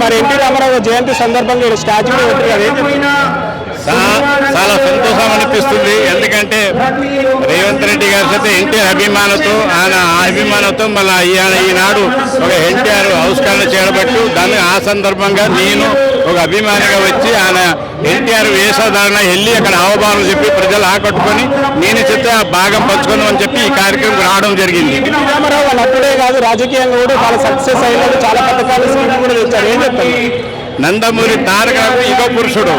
మరి ఎన్టీ రామారావు జయంతి సందర్భంగా స్టాచ్యూ చాలా సంతోషం అనిపిస్తుంది. ఎందుకంటే రేవంత్ రెడ్డి గారి చేత ఎన్టీఆర్ అభిమానంతో ఆయన అభిమానంతో మళ్ళీ ఈనాడు ఒక ఎన్టీఆర్ ఆవిష్కరణ చేయబట్టు దాన్ని ఆ సందర్భంగా నేను ఒక అభిమానిగా వచ్చి ఆయన ఎన్టీఆర్ వేషధారణ వెళ్ళి అక్కడ ఆహ్వానం చెప్పి ప్రజలు ఆకట్టుకొని నేను చెప్తే ఆ భాగం పంచుకున్నాం అని చెప్పి ఈ కార్యక్రమం రావడం జరిగింది. రామారావు వాళ్ళు అప్పుడే కాదు రాజకీయంగా కూడా చాలా సక్సెస్ అయినది, చాలా పథకాలు స్కీమ్ కూడా తెచ్చారు. ఏం చెప్తారు? నందమూరి తారక యుగ పురుషుడు.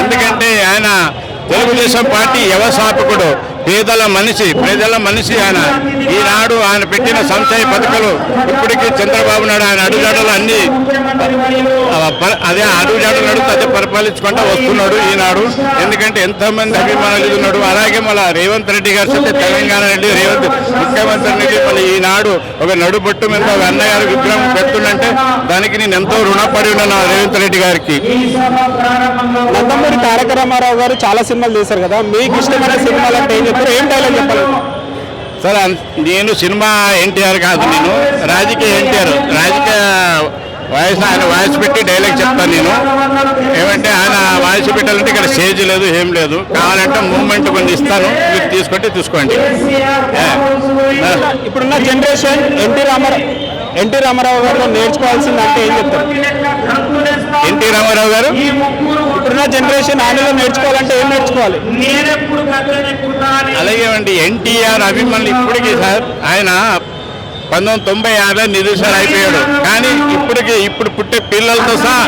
ఎందుకంటే ఆయన తెలుగుదేశం పార్టీ వ్యవస్థాపకుడు, పేదల మనిషి, ప్రజల మనిషి. ఆయన ఈనాడు ఆయన పెట్టిన సంక్షేమ పథకాలు ఇప్పటికీ చంద్రబాబు నాయుడు ఆయన అడుగుజాడలు అన్ని అదే అడుగుజాడలు నడుతూ అదే పరిపాలించుకుంటూ వస్తున్నాడు ఈనాడు. ఎందుకంటే ఎంతోమంది అభిమానులు ఉన్నాడు. అలాగే మళ్ళీ రేవంత్ రెడ్డి గారి సైతే తెలంగాణ రెడ్డి రేవంత్ ముఖ్యమంత్రి రెడ్డి మళ్ళీ ఈనాడు ఒక నడుబొట్టు మీద ఒక అన్నగారి విగ్రహం పెడుతుందంటే దానికి నేను ఎంతో రుణపడి ఉన్నాను రేవంత్ రెడ్డి గారికి. నందమూరి తారక రామారావు గారు చాలా సినిమాలు చేశారు కదా, మీకు ఇష్టమైన సినిమాలు అంటే ఏం చెప్తారు? ఏం డైలాగ్ చెప్పాలి? సార్ నేను సినిమా ఎన్టీఆర్ కాదు, నేను రాజకీయ ఎన్టీఆర్. రాజకీయ వాయిస్ ఆయన వాయిస్ పెట్టి డైలాగ్ చెప్తాను నేను. ఏమంటే ఆయన వాయిస్ పెట్టాలంటే ఇక్కడ స్టేజ్ లేదు, ఏం లేదు. కావాలంటే మూమెంట్ కొన్ని ఇస్తాను, మీరు తీసుకుంటే తీసుకోండి. ఇప్పుడున్న జనరేషన్ ఎన్టీ రామారావు గారు నేర్చుకోవాల్సింది అంటే ఏం చెప్తారు? ఎన్టీ రామారావు గారు ఇప్పుడున్న జనరేషన్ ఆయనలో నేర్చుకోవాలంటే ఏం నేర్చుకోవాలి? అలాగే అండి, ఎన్టీఆర్ అభిమానులు ఇప్పటికీ సార్ ఆయన 1996లో నిరుసాలు అయిపోయాడు. కానీ ఇప్పుడు పుట్టే పిల్లలతో సహా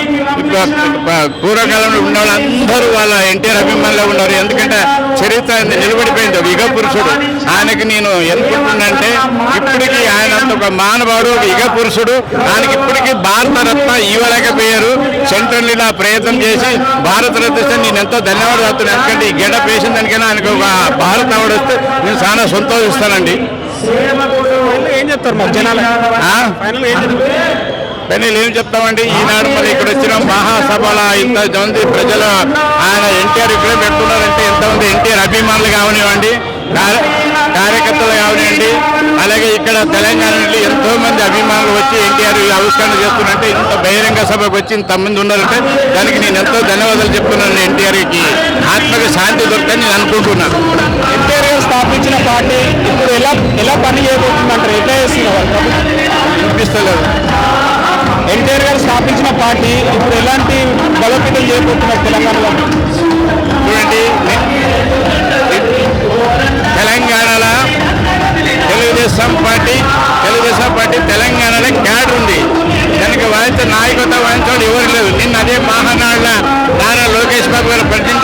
పూర్వకాలంలో ఉన్న వాళ్ళందరూ వాళ్ళ ఎన్టీఆర్ అభిమానులు ఉన్నారు. ఎందుకంటే చరిత్ర నిలబడిపోయింది. యుగ పురుషుడు ఆయనకి నేను ఎందుకుంటున్నానంటే ఇప్పటికీ ఆయన ఒక మానవాడు, ఒక యుగ పురుషుడు. ఆయనకి ఇప్పటికీ భారతరత్న ఇవ్వలేకపోయారు. సెంట్రల్ ఇలా ప్రయత్నం చేసి భారతరత్న నేను ఎంతో ధన్యవాదాలు చెప్తున్నాను. ఎందుకంటే ఈ గెడ పేసిన దానికైనా ఆయనకు ఒక భారత అవార్డు వస్తే నేను చాలా సంతోషిస్తానండి. ఏం చెప్తారు మరి జనాలు? ఫైనల్ ఏం చెప్తామండి, ఈనాడు మరి ఇక్కడ వచ్చిన మహాసభల ఇంతమంది ప్రజలు ఆయన ఎన్టీఆర్ ఇక్కడ పెడుతున్నారంటే ఎంతమంది ఎన్టీఆర్ అభిమానులు కావనివ్వండి, కార్యకర్తలు కావనివ్వండి, అలాగే ఇక్కడ తెలంగాణ నుండి ఎంతో మంది అభిమానులు వచ్చి ఎన్టీఆర్ ఆవిష్కరణ చేస్తున్నారంటే, ఇంత బహిరంగ సభకు వచ్చి ఇంతమంది ఉన్నారంటే దానికి నేను ఎంతో ధన్యవాదాలు చెప్తున్నాను. ఎన్టీఆర్కి ఆత్మకి శాంతి దొరుకుతుందని నేను అనుకుంటున్నాను. ఎన్టీఆర్ స్థాపించిన పార్టీ ఇప్పుడు ఎలా పని చేయబోతుందంటారు? ఎట్లా చేస్తున్నారు? వినిపిస్తలేదు. ఎన్టీఆర్ గారు స్థాపించిన పార్టీ ఇప్పుడు ఎలాంటి బలోపేతం చేయబోతున్నారు తెలంగాణలో? చూడండి, తెలంగాణలో తెలుగుదేశం పార్టీ తెలంగాణలో క్యాడర్ ఉంది. దానికి వాయించే నాయకత్వం వాయించడం ఎవరు లేదు. నిన్న అదే మహానాడులో నారా లోకేష్ బాబు గారు వర్కింగ్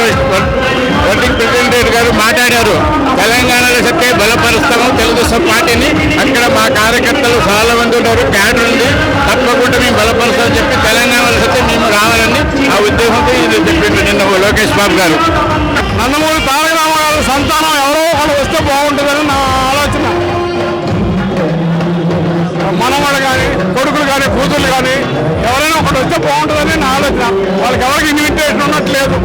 ప్రెసిడెంట్ గారు మాట్లాడారు. తెలంగాణలో చెప్తే బలపరుస్తాము తెలుగుదేశం పార్టీని. అక్కడ మా కార్యకర్తలు చాలా మంది ఉన్నారు, క్యాడర్ ఉంది, తప్పకుండా మేము బలపరుస్తామని చెప్పి తెలంగాణలో చెప్తే మేము రావాలని ఆ ఉద్దేశంతో ఇది చెప్పింది నిన్న లోకేష్ బాబు గారు. నందమూరి తారక రామారావు సంతానం ఎవరో ఒకరు వస్తే బాగుంటుందని నా ఆలోచన. మనవాడు కానీ, కొడుకులు కానీ, కూతుర్లు కానీ ఎవరైనా ఒకటి వస్తే బాగుంటుందని నా ఆలోచన. వాళ్ళకి ఎవరికి ఇన్విటేషన్ ఉన్నట్లేదు.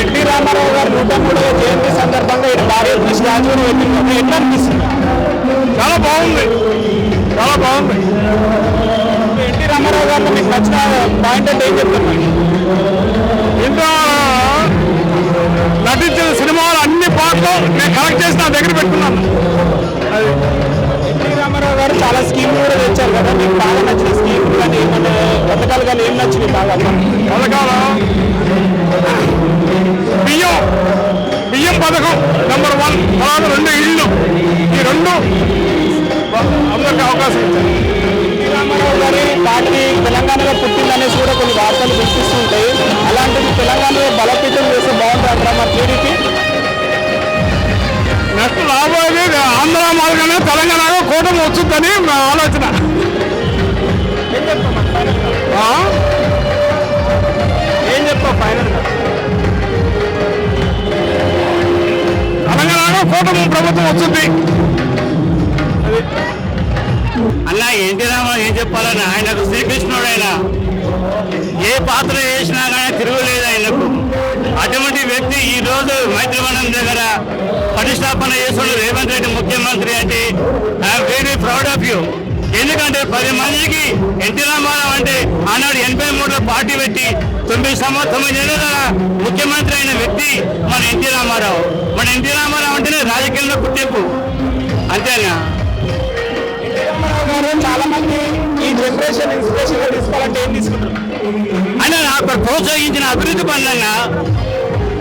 ఎన్టీ రామారావు గారు 103వ జయంతి సందర్భంగా ఇక్కడ భారీ స్టాచ్యూని పెట్టింది. ఎట్లా అనిపిస్తుంది? చాలా బాగుంది. ఎన్టీ రామారావు గారిలో మీకు నచ్చిన పాయింట్ అంటే ఏం చెప్తున్నారు? ఇంట్లో నటించిన సినిమాలు అన్ని పాటలు నేను కలెక్ట్ చేసి నా దగ్గర పెట్టుకున్నాను. ఎన్టీ రామారావు గారు చాలా స్కీములు కూడా తెచ్చారు కదా, మీకు బాగా నచ్చిన స్కీములు కానీ ఏమన్నా పథకాలు కానీ ఏం నచ్చినాయి బాగా? పథకాలు బియ్యం పథకం నెంబర్ 1, తర్వాత 2 ఇళ్ళు, ఈ 2 అందరికీ అవకాశం ఇచ్చారు. ఎన్టీ రామారావు గారి పార్టీ తెలంగాణలో పుట్టిందనేసి కూడా కొన్ని వార్తలు గుర్తిస్తుంటాయి. అలాంటిది తెలంగాణలో బలోపేతం చేస్తే బాగుంటుంది అంటారా మరి టీడీపీ? నెక్స్ట్ రాబోయేది ఆంధ్ర మార్గంలో తెలంగాణలో కూటమి వచ్చిందని నా ఆలోచన. ఏం చెప్తావు ఫైనల్గా? తెలంగాణలో కూటమి ప్రభుత్వం వచ్చింది. అన్న ఎన్టీ రామారావు ఏం చెప్పాలని, ఆయనకు శ్రీకృష్ణుడు. ఆయన ఏ పాత్ర వేసినా కానీ తిరుగులేదు ఆయనకు. అటువంటి వ్యక్తి ఈ రోజు మైత్రివనం దగ్గర ప్రతిష్టాపన చేస్తున్న రేవంత్ రెడ్డి ముఖ్యమంత్రి అంటే I'm very proud of you. ఎందుకంటే 10 మందికి ఎన్టీ రామారావు అంటే ఆనాడు 83లో పార్టీ పెట్టి 9 ఏళ్ళ ముఖ్యమంత్రి అయిన వ్యక్తి మన ఎన్టీ రామారావు. మన ఎన్టీ రామారావు అంటేనే రాజకీయంలో గుర్తింపు, అంతేనా? చాలా మంది ఈ జనరేషన్ ఇన్స్పిరేషన్ గా తీసుకోవాలంటే ఏం తీసుకుంటారు? ఆయన అక్కడ ప్రోత్సహించిన అభివృద్ధి పనులన్నా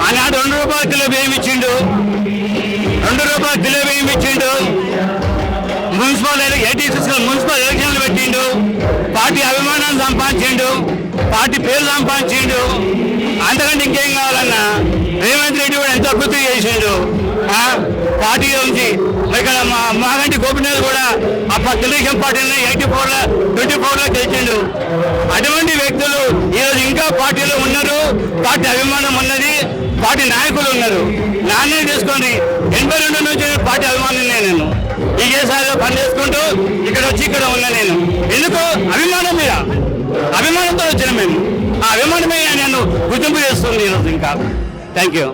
ఆనాడు 2 రూపాయల కిలో బియ్యం ఇచ్చిండు, 2 రూపాయల కిలో బియ్యం ఇచ్చిండు. మున్సిపల్ 86 మున్సిపల్ ఎలక్షన్లు పెట్టిండు, పార్టీ అభిమానాన్ని సంపాదించిండు, పార్టీ పేరు సంపాదించిండు. అంతకంటే ఇంకేం కావాలన్నా? రేవంత్ రెడ్డి కూడా ఎంతో అభివృద్ధి చేసిండు పార్టీ నుంచి. ఇక్కడ మాగంటి గోపినాథ్ కూడా అప్పుడు తెలుగుదేశం పార్టీని 24లో గెలిచిండు. అటువంటి వ్యక్తులు ఈరోజు ఇంకా పార్టీలో ఉన్నారు, పార్టీ అభిమానం ఉన్నది, పార్టీ నాయకులు ఉన్నారు. నాన్నే తీసుకోండి, 82 నుంచి పార్టీ అభిమానం నేను ఈసారిలో పని చేసుకుంటూ ఇక్కడ ఉన్నా నేను. ఎందుకు? అభిమానం మీద, అభిమానంతో వచ్చిన మేము. ఆ అభిమానమే నన్ను గుర్తింపు చేస్తుంది ఈరోజు. ఇంకా థ్యాంక్ యూ.